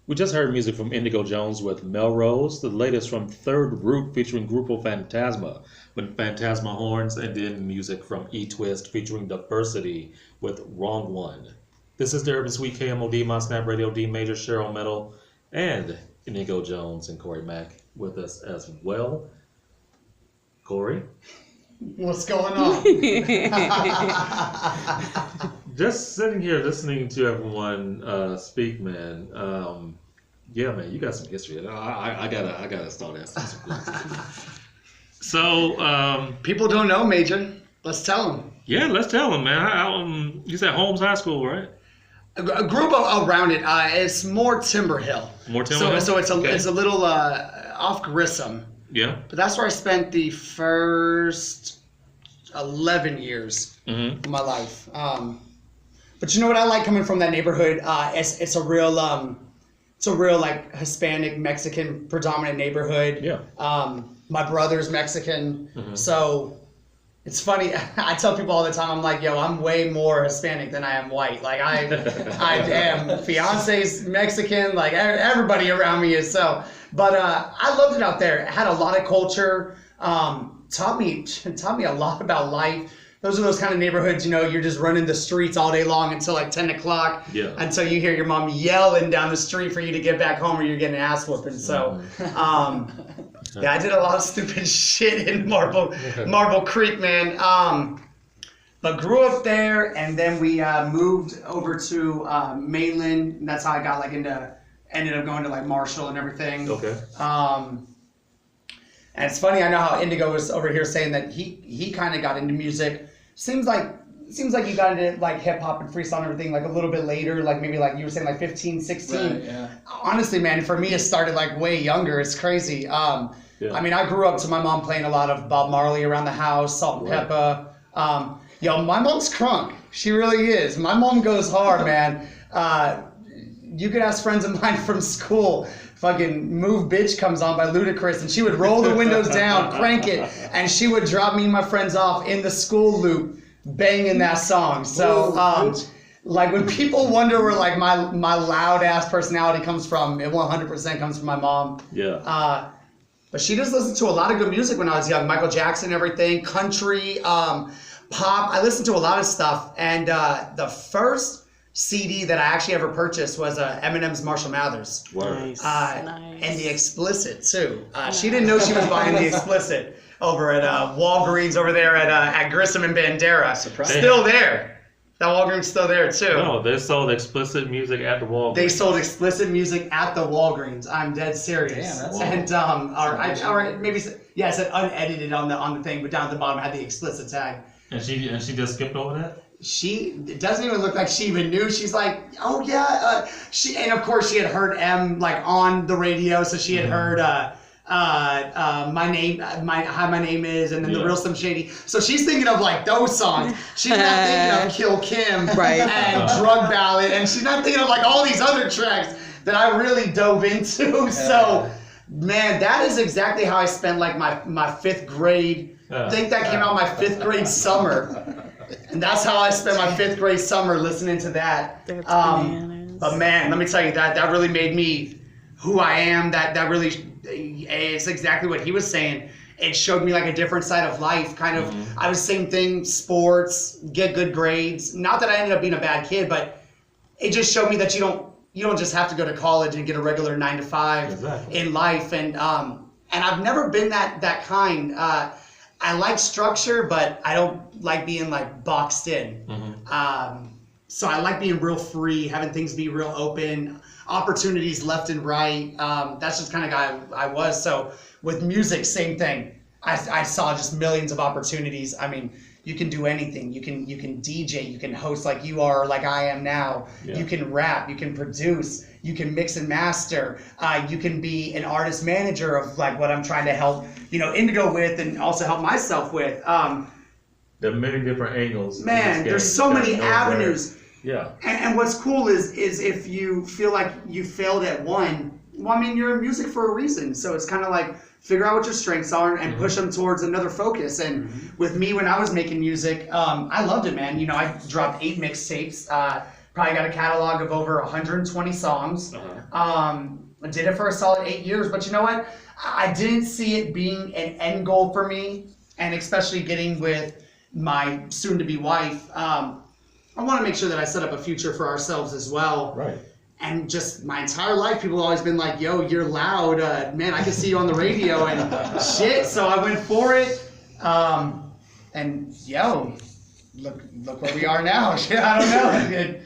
We just heard music from Indigo Jones with Melrose, the latest from Third Root featuring Grupo Fantasma with Phantasma Horns, and then music from E-Twist featuring Diversity with Wrong One. This is the Urban Suite KMOD, My Snap Radio, D Major, Cheryl Metal, and Indigo Jones and Corey Mack with us as well. Corey? What's going on? Just sitting here listening to everyone speak, man. Yeah, man, you got some history. I gotta start asking some questions. So, People don't know, Major. Let's tell them. yeah, let's tell them, man. You said Holmes High School, right? A group around it. It's more Timber Hill. More Timber Hill? So it's a Okay. it's a little off Grissom. Yeah. But that's where I spent the first 11 years of my life. But you know what I like coming from that neighborhood? It's a real like Hispanic Mexican predominant neighborhood. Yeah. My brother's Mexican, so it's funny. I tell people all the time, I'm like, yo, I'm way more Hispanic than I am white. Like I am. Fiance's Mexican. Like everybody around me is so. But I loved it out there. It had a lot of culture. Taught me a lot about life. Those are those kind of neighborhoods, you're just running the streets all day long until like 10 o'clock. Yeah. Until you hear your mom yelling down the street for you to get back home or you're getting ass whooping. So, yeah, I did a lot of stupid shit in Marble Creek, man. But grew up there, and then we moved over to Mainland. And that's how I got ended up going to like Marshall and everything. Okay. And it's funny, I know how Indigo was over here saying that he kind of got into music. Seems like you got into like hip hop and freestyle and everything like a little bit later, like maybe like you were saying like 15, 16. Right, yeah. Honestly, man, for me it started like way younger. It's crazy. Yeah. I mean, I grew up to my mom playing a lot of Bob Marley around the house, Salt and Pepper. Yo, my mom's crunk. She really is. My mom goes hard, man. You could ask friends of mine from school. Fucking Move Bitch comes on by Ludacris, and she would roll the windows down, crank it, and she would drop me and my friends off in the school loop, banging that song. So, like when people wonder where like my loud ass personality comes from, it 100% comes from my mom. Yeah. But she just listened to a lot of good music when I was young, Michael Jackson, everything, country, pop. I listened to a lot of stuff, and the first CD that I actually ever purchased was Eminem's Marshall Mathers. Word. Nice. And the explicit too. She didn't know she was buying the explicit over at Walgreens over there at Grissom and Bandera. Surprise. Still there. That Walgreens still there too. No, they sold explicit music at the Walgreens. They sold explicit music at the Walgreens. I'm dead serious. Damn, that's and I said unedited on the thing, but down at the bottom had the explicit tag. And she just skipped over that? It doesn't even look like she even knew. She's like, oh yeah. And of course she had heard M like on the radio, so she had heard my name is, and then the Real Slim Shady. So she's thinking of like those songs. She's not thinking of Kill Kim and Drug Ballad, and she's not thinking of like all these other tracks that I really dove into. So, man, that is exactly how I spent like my fifth grade. I think that came out my fifth grade summer. And that's how I spent my fifth grade summer listening to that. That's bananas. But man, let me tell you, that really made me who I am. That really, it's exactly what he was saying. It showed me like a different side of life. Kind of, I was same thing, sports, get good grades. Not that I ended up being a bad kid, but it just showed me that you don't just have to go to college and get a regular 9 to 5 in life. And I've never been that kind. I like structure, but I don't like being like boxed in. So I like being real free, having things be real open, opportunities left and right. That's just kind of guy I was. So with music, same thing. I saw just millions of opportunities. I mean, you can do anything. You can DJ, you can host like you are, like I am now. Yeah. You can rap, you can produce, you can mix and master. You can be an artist manager of like what I'm trying to help, Indigo with, and also help myself with. There are many different angles. Man, there's so many avenues. Yeah. And what's cool is if you feel like you failed at one, well, I mean, you're in music for a reason. So it's kind of like figure out what your strengths are and push them towards another focus. And with me, when I was making music, I loved it, man. I dropped 8 mixtapes. Probably got a catalog of over 120 songs. I did it for a solid 8 years, but you know what? I didn't see it being an end goal for me, and especially getting with my soon-to-be wife. I want to make sure that I set up a future for ourselves as well. Right. And just my entire life, people have always been like, yo, you're loud. Man, I can see you on the radio and shit. So I went for it. And yo, look where we are now. Shit, I don't know.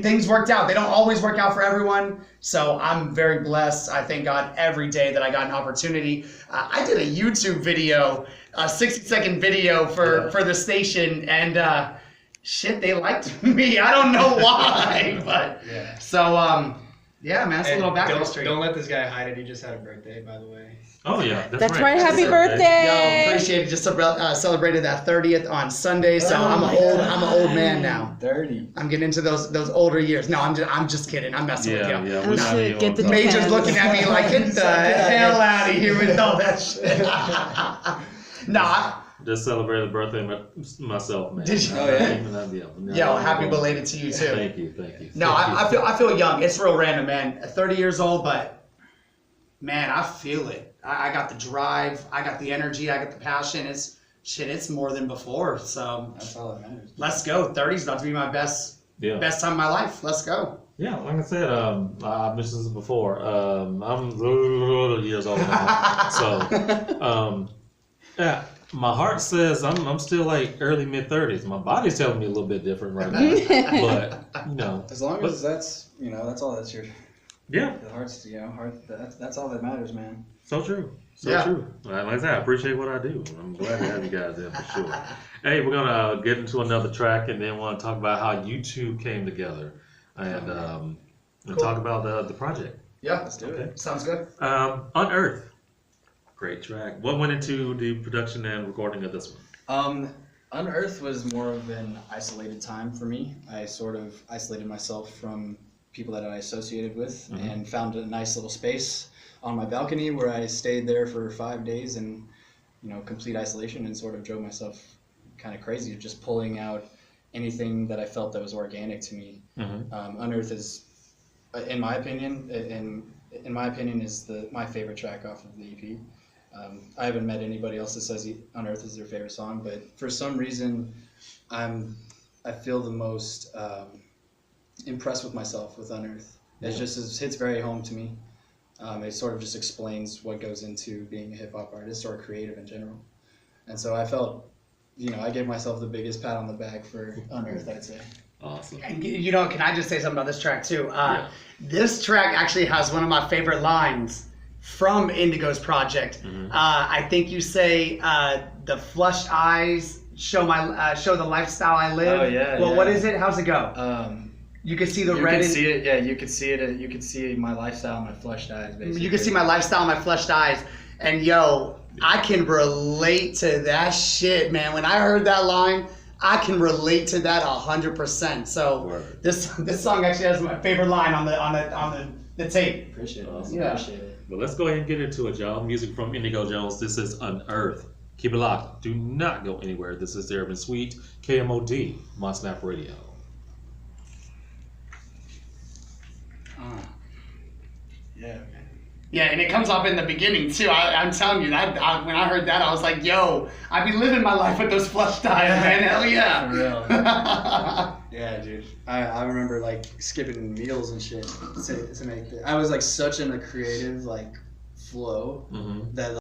Things worked out. They don't always work out for everyone. So I'm very blessed. I thank God every day that I got an opportunity. I did a YouTube video, a 60-second video for the station, and shit, they liked me. I don't know why, but Yeah. so yeah, man, that's a little back history. Don't let this guy hide it. He just had a birthday, by the way. Oh yeah, That's right. Happy birthday! Yo, appreciate it. Just celebrated that 30th on Sunday, so I'm an old man now. 30. I'm getting into those older years. No, I'm just kidding. I'm messing with you. Yeah, We we're not should even get on the top. Major's depends. looking at me like, get the hell out of here with all that shit. Nah, Just celebrated birthday myself, man. Did you? Oh, yeah? yo, happy belated to you too. Thank you, thank you. No, Thank you. I feel young. It's real random, man. 30 years old, but man, I feel it. I got the drive. I got the energy. I got the passion. It's more than before. So That's all that matters. let's go. 30's about to be my best time of my life. Let's go. Yeah, like I said, I mentioned this before. I'm years old now, so yeah. My heart says I'm still like early mid-30s. My body's telling me a little bit different right now, but you know, As long as that's all that's your yeah, the heart's heart. That's all that matters, man. so true, so Yeah. true. Like I said, I appreciate what I do. I'm glad to have you guys there for sure. Hey, we're gonna get into another track, and then want to talk about how you two came together, and talk about the project. Yeah, Let's do Okay. it. sounds good. Unearth, great track. What went into the production and recording of this one? Unearth was more of an isolated time for me. I sort of isolated myself from people that I associated with and found a nice little space on my balcony where I stayed there for 5 days in, complete isolation, and sort of drove myself kind of crazy, just pulling out anything that I felt that was organic to me. Unearth is, in my opinion, is my favorite track off of the EP. I haven't met anybody else that says Unearth is their favorite song, but for some reason, I feel the most impressed with myself with Unearth. It hits very home to me. It sort of just explains what goes into being a hip hop artist or a creative in general. And so I felt, I gave myself the biggest pat on the back for Unearth, I'd say. Awesome. And can I just say something about this track too? This track actually has one of my favorite lines from Indigo's project. I think you say, "The flushed eyes show the lifestyle I live." Oh, yeah, Well, yeah. what is it? How's it go? You can see the You red. can see it, yeah. You could see it. You could see my lifestyle, my flushed eyes, basically. You can see my lifestyle, my flushed eyes, and yo, I can relate to that shit, man. When I heard that line, I can relate to that 100%. So Word. this song actually has my favorite line on the tape. Appreciate it. Awesome. Yeah. Appreciate it. But let's go ahead and get into it, y'all. Music from Indigo Jones. This is Unearth. Keep it locked. Do not go anywhere. This is the Urban Suite, KMOD, Monsnap Radio. Yeah, man. Yeah, and it comes up in the beginning too. I'm telling you that when I heard that, I was like, "Yo, I be living my life with those flushed eyes, man. Hell yeah!" For real. Yeah, dude. I remember like skipping meals and shit to make I was like such in a creative flow that